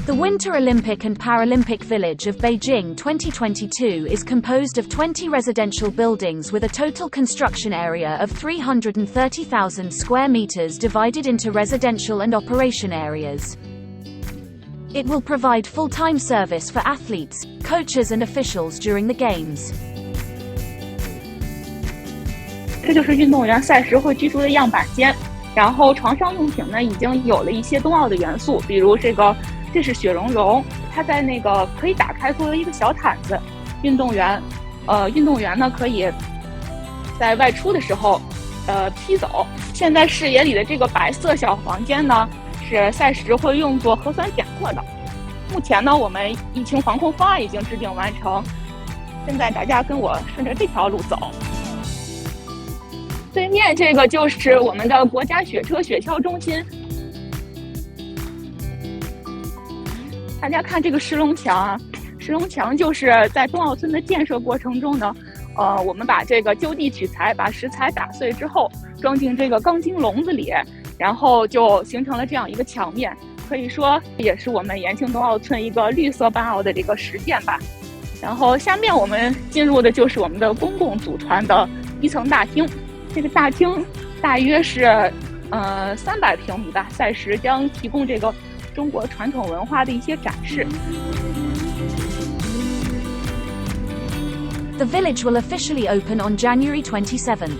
The Winter Olympic and Paralympic Village of Beijing 2022 is composed of 20 residential buildings with a total construction area of 330,000 square meters divided into residential and operation areas. It will provide full-time service for athletes, coaches and officials during the games. 这就是运动员赛时会居住的样板间，然后床上用品呢已经有了一些冬奥的元素，比如这是雪容融，它在可以打开作为一个小毯子，运动员呢可以在外出的时候披走。现在视野里的这个白色小房间呢是赛时会用作核酸检测的。目前呢我们疫情防控方案已经制定完成，现在大家跟我顺着这条路走。对面这个就是我们的国家雪车雪橇中心。大家看这个石龙墙啊，石龙墙就是在冬奥村的建设过程中呢，我们把这个就地取材，把石材打碎之后装进这个钢筋笼子里，然后就形成了这样一个墙面，可以说也是我们延庆冬奥村一个绿色办奥的这个实践吧。然后下面我们进入的就是我们的公共组团的一层大厅。这个大厅大约是300平米吧，赛时将提供这个中国传统文化的一些展示。The village will officially open on January 27th.